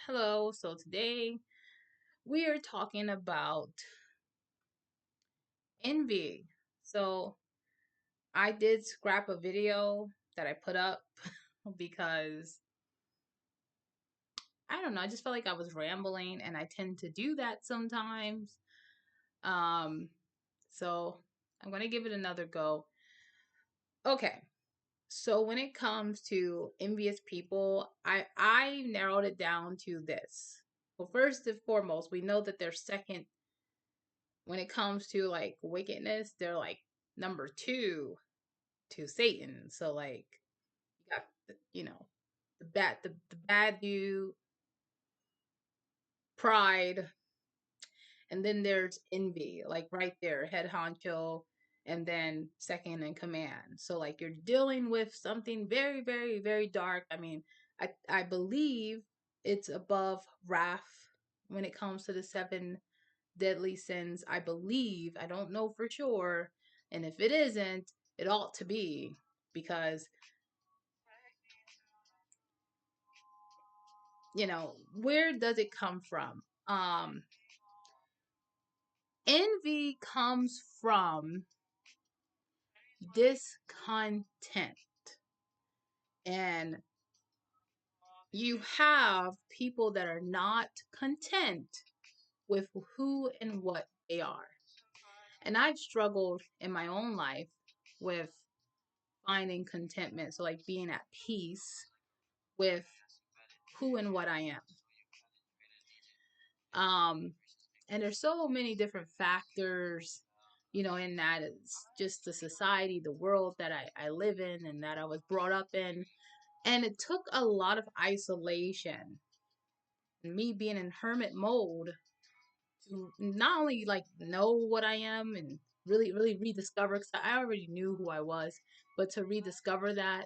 Hello, so today we are talking about envy. So I did scrap a video that I put up because I don't know, I just felt like I was rambling and I tend to do that sometimes. Um, so I'm gonna give it another go. Okay. So when it comes to envious people, I narrowed it down to this. Well, first and foremost, we know that they're second when it comes to like wickedness, they're like number two to Satan. So like you got the bad dude, pride, and then there's envy, like right there, head honcho, and then second in command. So like you're dealing with something very, very, very dark. I mean, I believe it's above wrath when it comes to the seven deadly sins. I believe, I don't know for sure. And if it isn't, it ought to be because, where does it come from? Envy comes from discontent. And you have people that are not content with who and what they are. And I've struggled in my own life with finding contentment. So, like being at peace with who and what I am. Um, and there's so many different factors, in that it's just the society, the world that I live in and that I was brought up in. And it took a lot of isolation and me being in hermit mode to not only like know what I am and really, really rediscover, because I already knew who I was, but to rediscover that,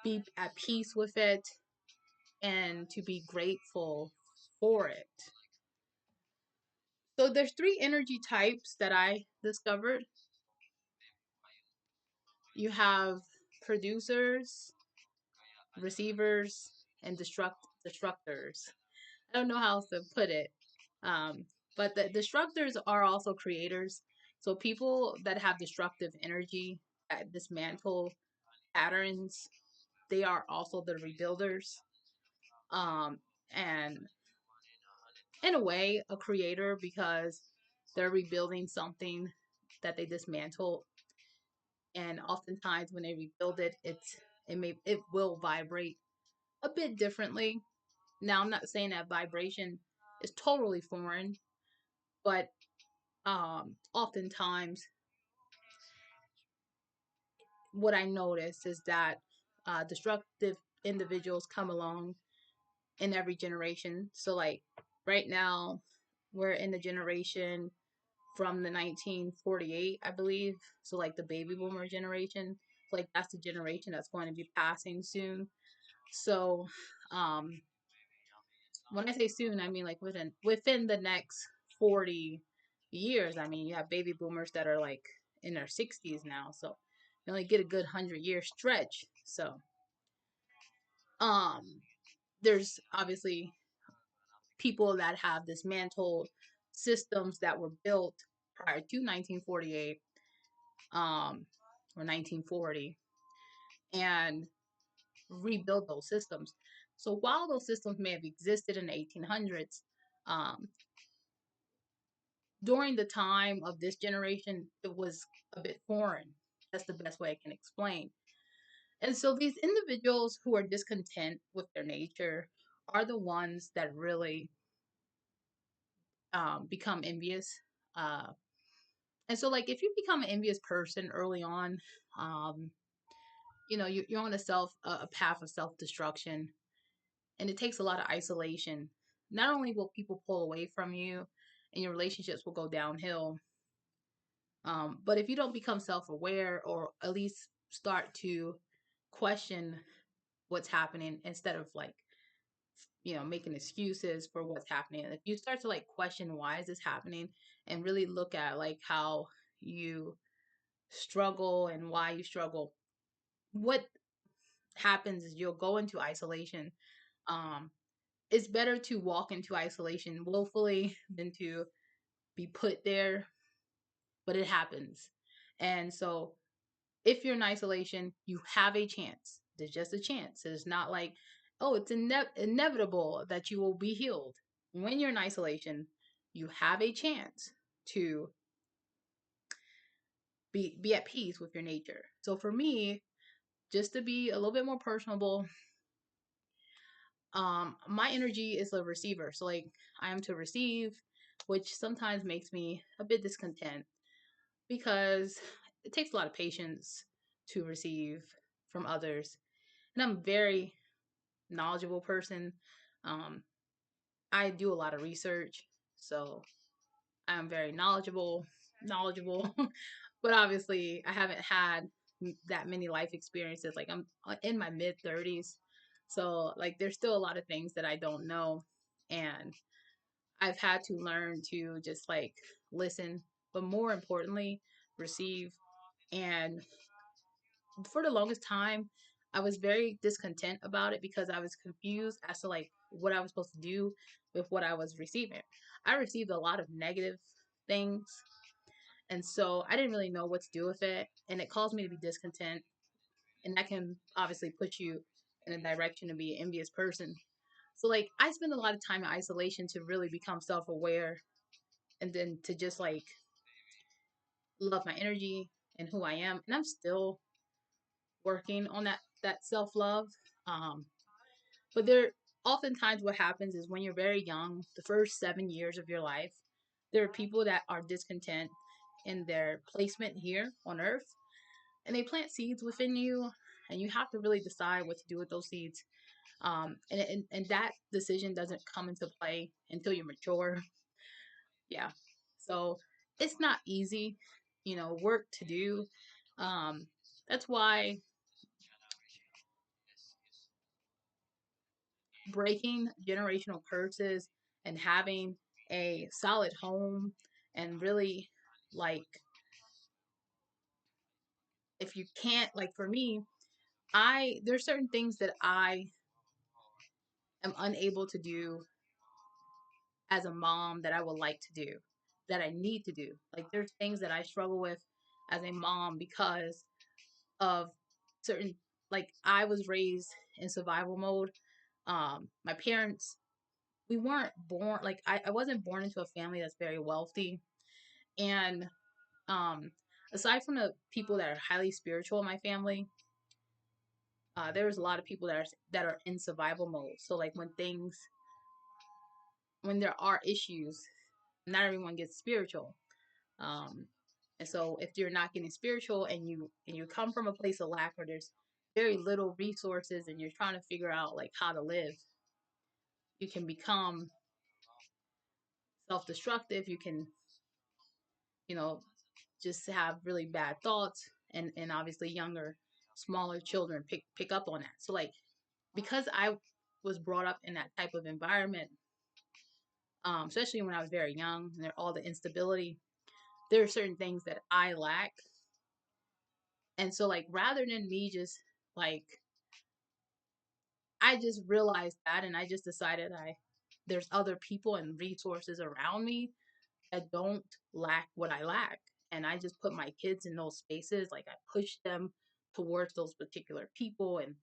be at peace with it, and to be grateful for it. So there's three energy types that I discovered. You have producers, receivers, and destructors. I don't know how else to put it. But the destructors are also creators. So people that have destructive energy, that dismantle patterns, they are also the rebuilders. And in a way, a creator because they're rebuilding something that they dismantled. And oftentimes when they rebuild it, it will vibrate a bit differently. Now I'm not saying that vibration is totally foreign, but oftentimes what I notice is that destructive individuals come along in every generation. So like right now we're in the generation from the 1948, I believe. So like the baby boomer generation. Like that's the generation that's going to be passing soon. So um when I say soon, I mean like within the next 40 years. I mean, you have baby boomers that are like in their 60s now, so you only get a good 100-year stretch. So, um, there's obviously people that have dismantled systems that were built prior to 1948, or 1940, and rebuild those systems. So while those systems may have existed in the 1800s, um, during the time of this generation, it was a bit foreign. That's the best way I can explain. And so these individuals who are discontent with their nature are the ones that really become envious. Uh, and so, like, if you become an envious person early on, um, you're on a path of self destruction, and it takes a lot of isolation. Not only will people pull away from you, and your relationships will go downhill, but if you don't become self aware or at least start to question what's happening instead of like, making excuses for what's happening, if you start to like question why is this happening and really look at like how you struggle and why you struggle, what happens is you'll go into isolation Um, it's better to walk into isolation willfully than to be put there, but it happens. And so if you're in isolation, you have a chance. There's just a chance. It's not like, oh, it's inevitable that you will be healed. When you're in isolation, you have a chance to be at peace with your nature. So for me, just to be a little bit more personable, my energy is a receiver. So like I am to receive, which sometimes makes me a bit discontent because it takes a lot of patience to receive from others. And I'm a very knowledgeable person. Um, I do a lot of research, so I'm very knowledgeable. But obviously, I haven't had that many life experiences. Like I'm in my mid 30s, so like there's still a lot of things that I don't know, and I've had to learn to just like listen, but more importantly, receive. And for the longest time, I was very discontent about it because I was confused as to like what I was supposed to do with what I was receiving. I received a lot of negative things, and so I didn't really know what to do with it, and it caused me to be discontent, and that can obviously put you in a direction to be an envious person. So like I spend a lot of time in isolation to really become self-aware and then to just like love my energy and who I am, and I'm still working on that self-love. Um But there, oftentimes, what happens is when you're very young, the first 7 years of your life, there are people that are discontent in their placement here on earth, and they plant seeds within you, and you have to really decide what to do with those seeds. And that decision doesn't come into play until you're mature. Yeah. So it's not easy, work to do. Um, that's why breaking generational curses and having a solid home and really like if you can't like for me I there's certain things that I am unable to do as a mom that I would like to do, that I need to do. Like there's things that I struggle with as a mom because of certain, like I was raised in survival mode. My parents, we weren't born, like I wasn't born into a family that's very wealthy. And um aside from the people that are highly spiritual in my family, there's a lot of people that are in survival mode. So like when there are issues, not everyone gets spiritual. um and so if you're not getting spiritual and you come from a place of lack where there's very little resources and you're trying to figure out like how to live, you can become self-destructive. You can, you know just have really bad thoughts, and obviously younger, smaller children pick up on that. So like because I was brought up in that type of environment, especially when I was very young, and all the instability, there are certain things that I lack. And so like rather than me just like I just realized that, and I just decided I there's other people and resources around me that don't lack what I lack. And I just put my kids in those spaces. Like I push them towards those particular people and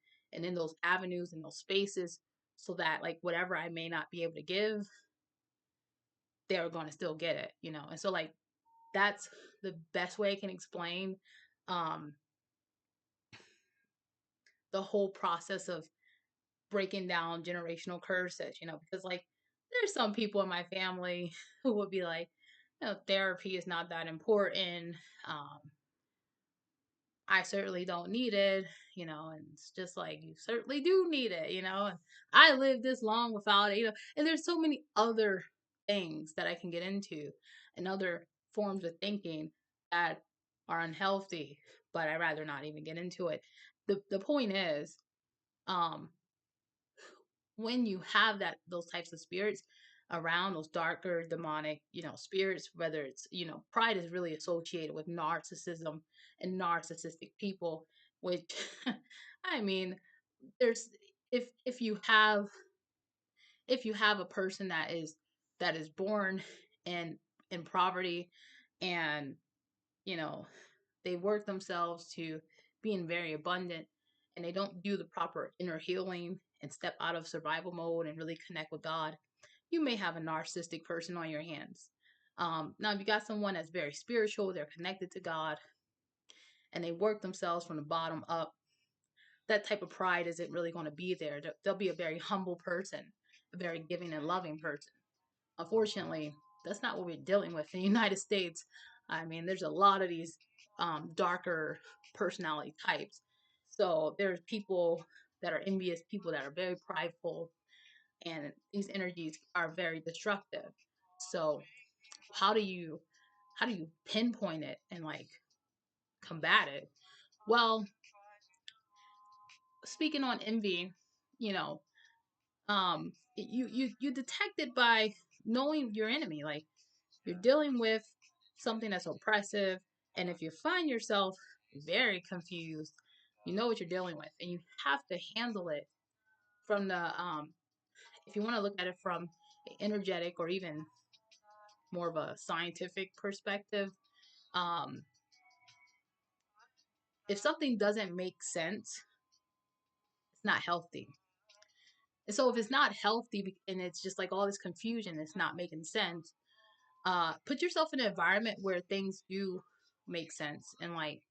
in those avenues and those spaces so that like whatever I may not be able to give, they're going to still get it. And so like that's the best way I can explain um the whole process of breaking down generational curses, because like there's some people in my family who would be like, therapy is not that important. Um, I certainly don't need it, and it's just like you certainly do need it. And I lived this long without it. And there's so many other things that I can get into and other forms of thinking that are unhealthy, but I'd rather not even get into it. The point is, um, when you have those types of spirits around, those darker demonic spirits, whether it's pride is really associated with narcissism and narcissistic people, which I mean, there's if you have if you have a person that is born in in poverty, and you know they work themselves to being very abundant, and they don't do the proper inner healing and step out of survival mode and really connect with God, you may have a narcissistic person on your hands. Now, if you got someone that's very spiritual, they're connected to God, and they work themselves from the bottom up, that type of pride isn't really going to be there. They'll be a very humble person, a very giving and loving person. Unfortunately, that's not what we're dealing with in the United States. I mean, there's a lot of these darker personality types. So there's people that are envious, people that are very prideful, and these energies are very destructive. So how do you pinpoint it and like combat it? Well, speaking on envy, you know, you detect it by knowing your enemy. Like, you're dealing with something that's oppressive, and if you find yourself very confused, you know what you're dealing with, and you have to handle it from the if you want to look at it from an energetic or even more of a scientific perspective. um if something doesn't make sense, it's not healthy. And so if it's not healthy and it's just like all this confusion, it's not making sense, put yourself in an environment where things do make sense, and like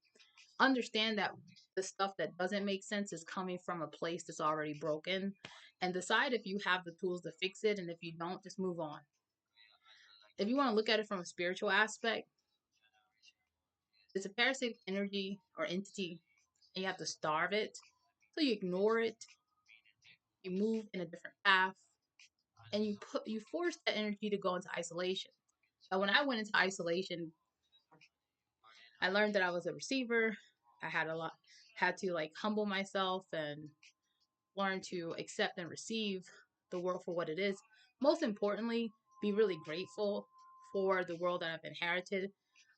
understand that the stuff that doesn't make sense is coming from a place that's already broken, and decide if you have the tools to fix it, and if you don't, just move on. If you want to look at it from a spiritual aspect, it's a parasitic energy or entity, and you have to starve it. So you ignore it, you move in a different path, and you force that energy to go into isolation. Now, when I went into isolation, I learned that I was a receiver. I had to like humble myself and learn to accept and receive the world for what it is. Most importantly, be really grateful for the world that I've inherited.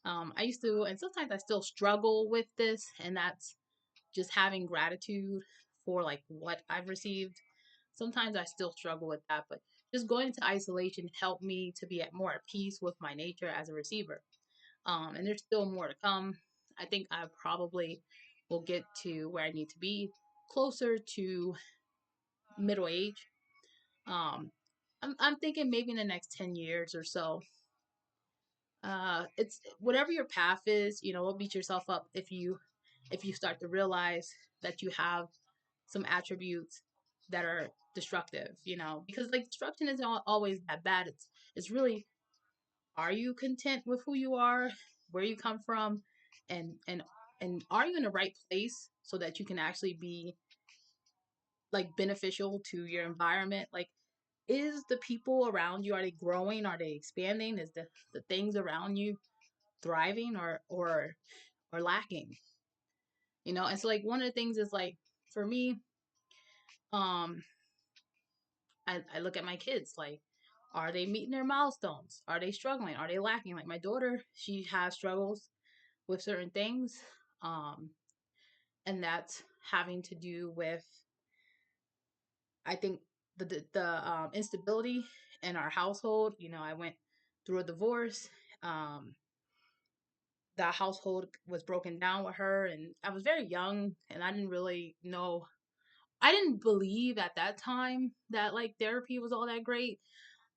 I used to, and sometimes I still struggle with this, and that's just having gratitude for like what I've received. Sometimes I still struggle with that, but just going into isolation helped me to be at more at peace with my nature as a receiver. And there's still more to come. I think I probably will get to where I need to be, closer to middle age. I'm thinking maybe in the next 10 years or so. It's whatever your path is, don't beat yourself up if you start to realize that you have some attributes that are destructive, because like destruction isn't always that bad. It's really, are you content with who you are, where you come from, and and and are you in the right place so that you can actually be like beneficial to your environment? Like, is the people around you, are they growing, are they expanding, is the things around you thriving, or lacking? And so like one of the things is like, for me, um I look at my kids, like, are they meeting their milestones, are they struggling, are they lacking? Like my daughter, she has struggles with certain things, um and that's having to do with, I think, the instability in our household. I went through a divorce. The household was broken down with her, and I was very young, and I didn't really know. I didn't believe at that time that like therapy was all that great.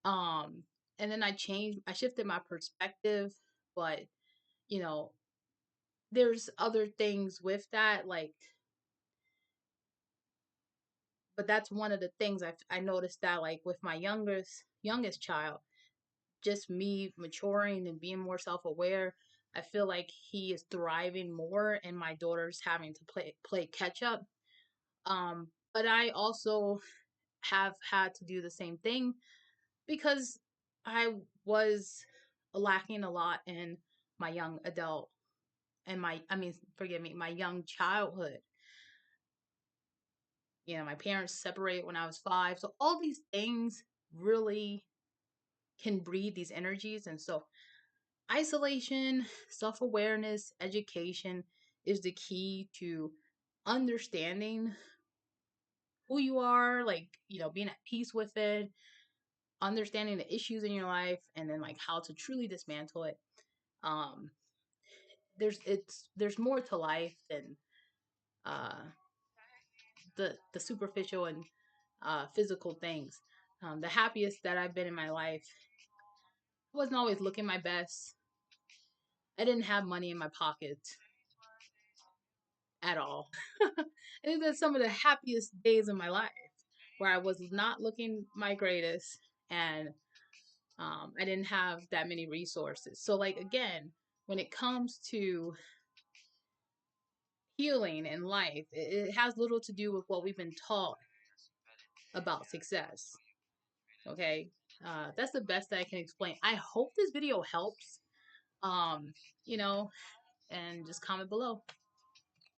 Um, and then I shifted my perspective, but you know, there's other things with that, like, but that's one of the things I noticed, that like with my youngest child, just me maturing and being more self-aware, I feel like he is thriving more, and my daughter's having to play catch up. But I also have had to do the same thing, because I was lacking a lot in my young adult, and forgive me, my young childhood. My parents separated when I was 5. So all these things really can breed these energies. And so isolation, self awareness, education is the key to understanding who you are, like, being at peace with it, understanding the issues in your life, and then like how to truly dismantle it. Um, there's more to life than uh the superficial and physical things. The happiest that I've been in my life, I wasn't always looking my best. I didn't have money in my pocket at all. I think that's some of the happiest days of my life where I was not looking my greatest, and I didn't have that many resources. So, like, again, when it comes to healing in life, it has little to do with what we've been taught about success. Okay. That's the best that I can explain. I hope this video helps. Um, you know, and just comment below.